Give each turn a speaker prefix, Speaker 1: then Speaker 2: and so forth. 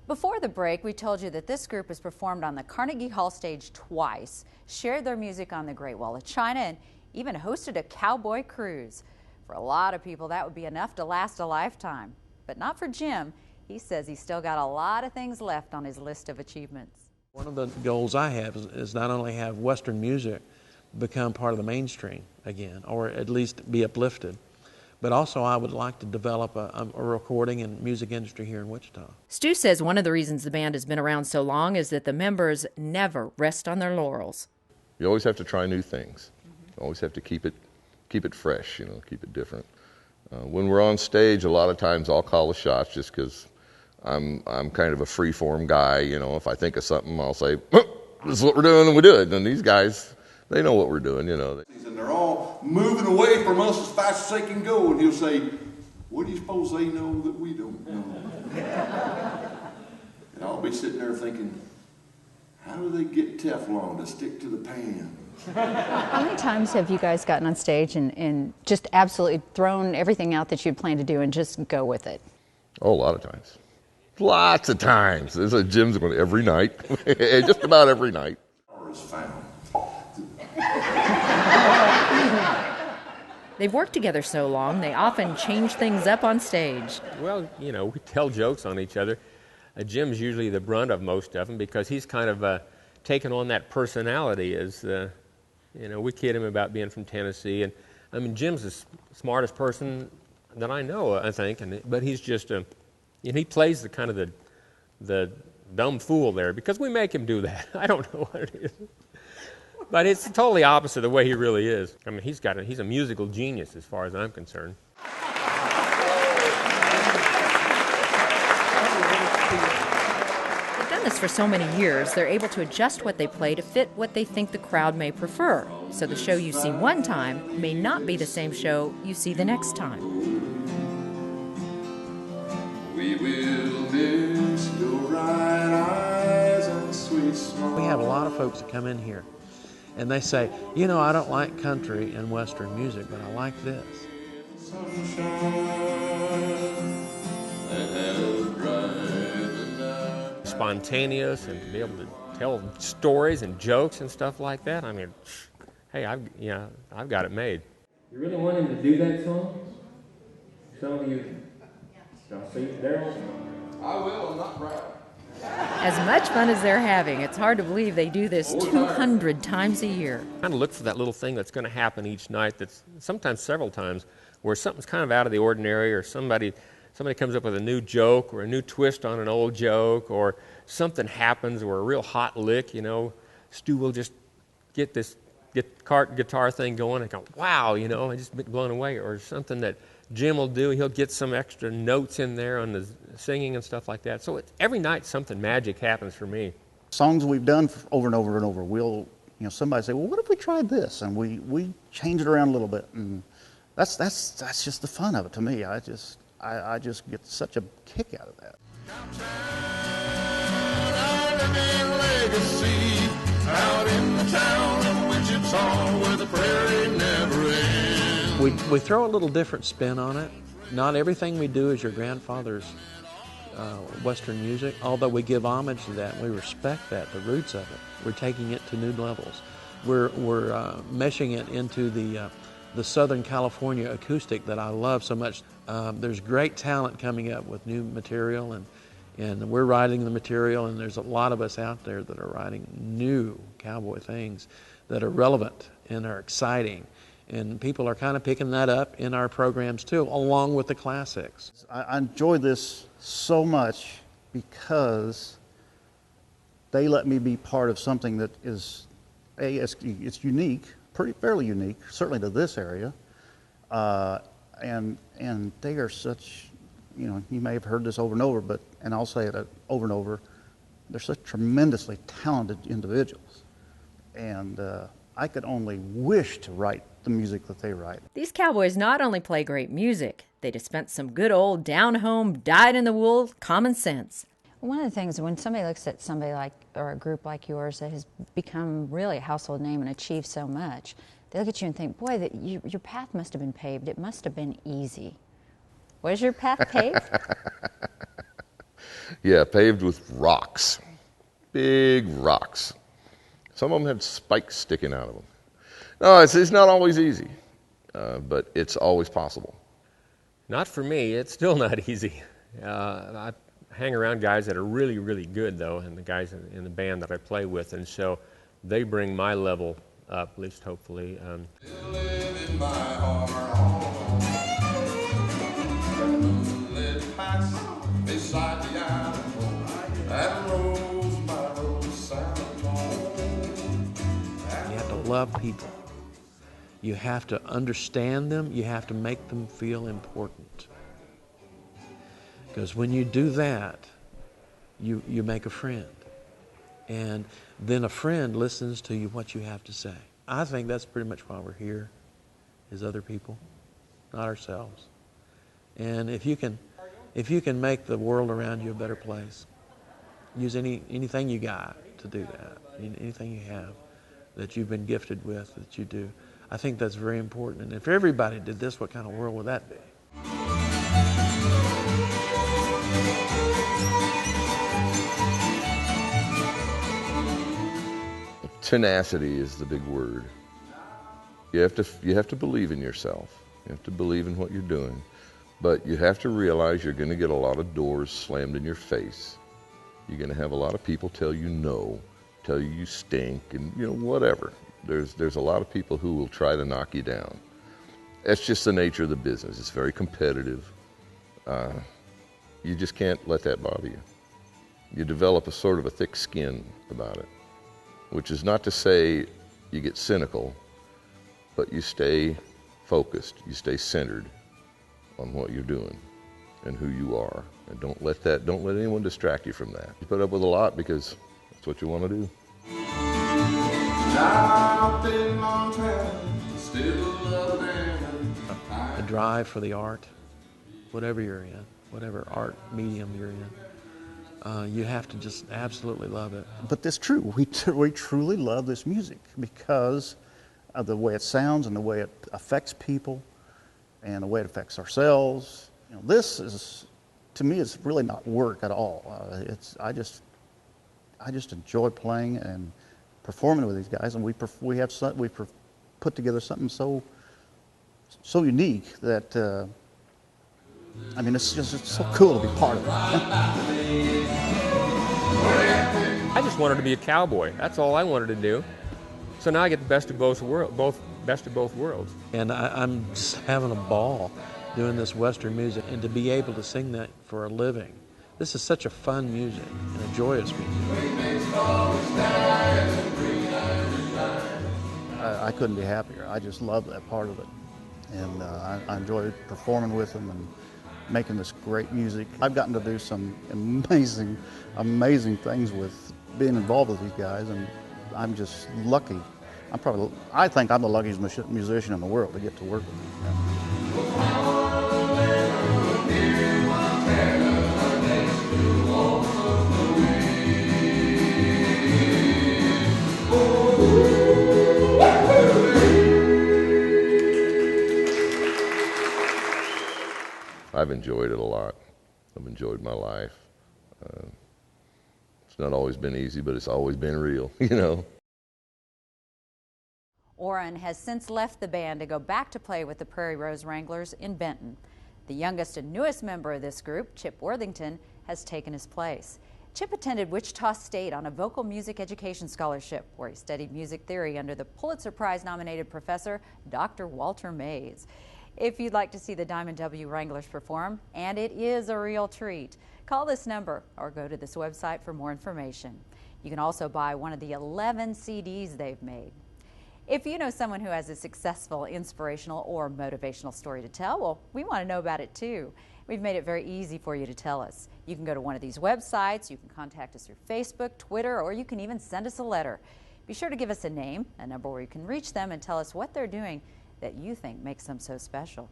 Speaker 1: Before the break, we told you that this group has performed on the Carnegie Hall stage twice, shared their music on the Great Wall of China, and even hosted a cowboy cruise. For a lot of people, that would be enough to last a lifetime. But not for Jim. He says he's still got a lot of things left on his list of achievements.
Speaker 2: One of the goals I have is not only have Western music become part of the mainstream again, or at least be uplifted, but also I would like to develop a recording and music industry here in Wichita.
Speaker 3: Stu says one of the reasons the band has been around so long is that the members never rest on their laurels.
Speaker 4: You always have to try new things. You always have to keep it fresh, keep it different. When we're on stage, a lot of times I'll call the shots just because I'm kind of a free-form guy. If I think of something, I'll say, "This is what we're doing," and we do it. And these guys, they know what we're doing, And
Speaker 5: they're all moving away from us as fast as they can go. And he'll say, "What do you suppose they know that we don't know?" And I'll be sitting there thinking, how do they get Teflon to stick to the pan?
Speaker 1: How many times have you guys gotten on stage and just absolutely thrown everything out that you'd planned to do and just go with it?
Speaker 4: Oh, a lot of times. Lots of times. There's a Jim's going every night, just about every night.
Speaker 5: Is found.
Speaker 3: They've worked together so long, they often change things up on stage.
Speaker 6: Well, we tell jokes on each other. Jim's usually the brunt of most of them because he's kind of taken on that personality as, we kid him about being from Tennessee. And, Jim's the smartest person that I know, I think, but he's just, he plays the kind of the dumb fool there because we make him do that. I don't know what it is. But it's totally opposite of the way he really is. He's a musical genius as far as I'm concerned.
Speaker 3: They've done this for so many years, they're able to adjust what they play to fit what they think the crowd may prefer. So the show you see one time may not be the same show you see the next time.
Speaker 5: We will miss your bright eyes and sweet smile.
Speaker 2: We have a lot of folks that come in here and they say, I don't like country and Western music, but I like this.
Speaker 6: Spontaneous and to be able to tell stories and jokes and stuff like that. Hey, I've got it made.
Speaker 7: You really want him to do that song? Some of you, see, Daryl?
Speaker 5: I will, I'm not proud.
Speaker 3: As much fun as they're having, it's hard to believe they do this 200 times a year.
Speaker 6: Kind of look for that little thing that's going to happen each night that's sometimes several times where something's kind of out of the ordinary or somebody comes up with a new joke or a new twist on an old joke or something happens or a real hot lick, Stu will just get this guitar thing going and go, wow, I just been blown away. Or something that Jim will do, he'll get some extra notes in there on the singing and stuff like that. So every night something magic happens for me.
Speaker 8: Songs we've done over and over and over, we'll, somebody say, well, what if we tried this? And we change it around a little bit. And that's just the fun of it to me. I just get such a kick out of that.
Speaker 5: Out in the town of Wichita where the prairie never ends.
Speaker 2: We throw a little different spin on it. Not everything we do is your grandfather's Western music, although we give homage to that and we respect that, the roots of it. We're taking it to new levels. We're meshing it into the Southern California acoustic that I love so much. There's great talent coming up with new material and we're writing the material, and there's a lot of us out there that are writing new cowboy things that are relevant and are exciting. And people are kind of picking that up in our programs too, along with the classics.
Speaker 8: I enjoy this so much because they let me be part of something that is, it's unique, fairly unique, certainly to this area. And they are such, you may have heard this over and over, and I'll say it over and over, they're such tremendously talented individuals. And I could only wish to write the music that they write.
Speaker 3: These cowboys not only play great music, they dispense some good old down-home, dyed-in-the-wool common sense.
Speaker 1: One of the things, when somebody looks at somebody like, or a group like yours that has become really a household name and achieved so much, they look at you and think, boy, your path must have been paved. It must have been easy. Was your path paved?
Speaker 4: Yeah, paved with rocks, big rocks. Some of them had spikes sticking out of them. No, it's not always easy, but it's always possible.
Speaker 6: Not for me. It's still not easy. I hang around guys that are really, really good, though, and the guys in the band that I play with, and so they bring my level up, at least hopefully.
Speaker 2: You have to love people. You have to understand them. You have to make them feel important. Because when you do that, you make a friend. And then a friend listens to you what you have to say. I think that's pretty much why we're here, is other people, not ourselves. And if you can make the world around you a better place, use anything you got to do that, anything you have that you've been gifted with, that you do. I think that's very important. And if everybody did this, what kind of world would that be?
Speaker 4: Tenacity is the big word. You have to believe in yourself. You have to believe in what you're doing. But you have to realize you're going to get a lot of doors slammed in your face. You're going to have a lot of people tell you no, tell you stink, and whatever. There's a lot of people who will try to knock you down. That's just the nature of the business. It's very competitive. You just can't let that bother you. You develop a sort of a thick skin about it, which is not to say you get cynical, but you stay focused, you stay centered on what you're doing and who you are. And don't let anyone distract you from that. You put up with a lot because that's what you want to do.
Speaker 2: The drive for the art, whatever you're in, whatever art medium you're in, you have to just absolutely love it.
Speaker 8: But it's true. We truly love this music because of the way it sounds and the way it affects people and the way it affects ourselves. This is, to me, it's really not work at all. I just enjoy playing and performing with these guys, and we've put together something so unique that it's so cool to be part of it.
Speaker 6: I just wanted to be a cowboy. That's all I wanted to do. So now I get the best of both worlds. And
Speaker 2: I'm just having a ball doing this Western music, and to be able to sing that for a living. This is such a fun music and a joyous music.
Speaker 8: I couldn't be happier. I just love that part of it. And I enjoy performing with them and making this great music. I've gotten to do some amazing, amazing things with being involved with these guys, and I'm just lucky. I think I'm the luckiest musician in the world to get to work with them.
Speaker 4: I've enjoyed it a lot. I've enjoyed my life. It's not always been easy, but it's always been real,
Speaker 1: Orrin has since left the band to go back to play with the Prairie Rose Wranglers in Benton. The youngest and newest member of this group, Chip Worthington, has taken his place. Chip attended Wichita State on a vocal music education scholarship where he studied music theory under the Pulitzer Prize-nominated professor, Dr. Walter Mays. If you'd like to see the Diamond W Wranglers perform, and it is a real treat, call this number or go to this website for more information. You can also buy one of the 11 CDs they've made. If you know someone who has a successful, inspirational, or motivational story to tell, well, we want to know about it too. We've made it very easy for you to tell us. You can go to one of these websites, you can contact us through Facebook, Twitter, or you can even send us a letter. Be sure to give us a name, a number where you can reach them, and tell us what they're doing that you think makes them so special.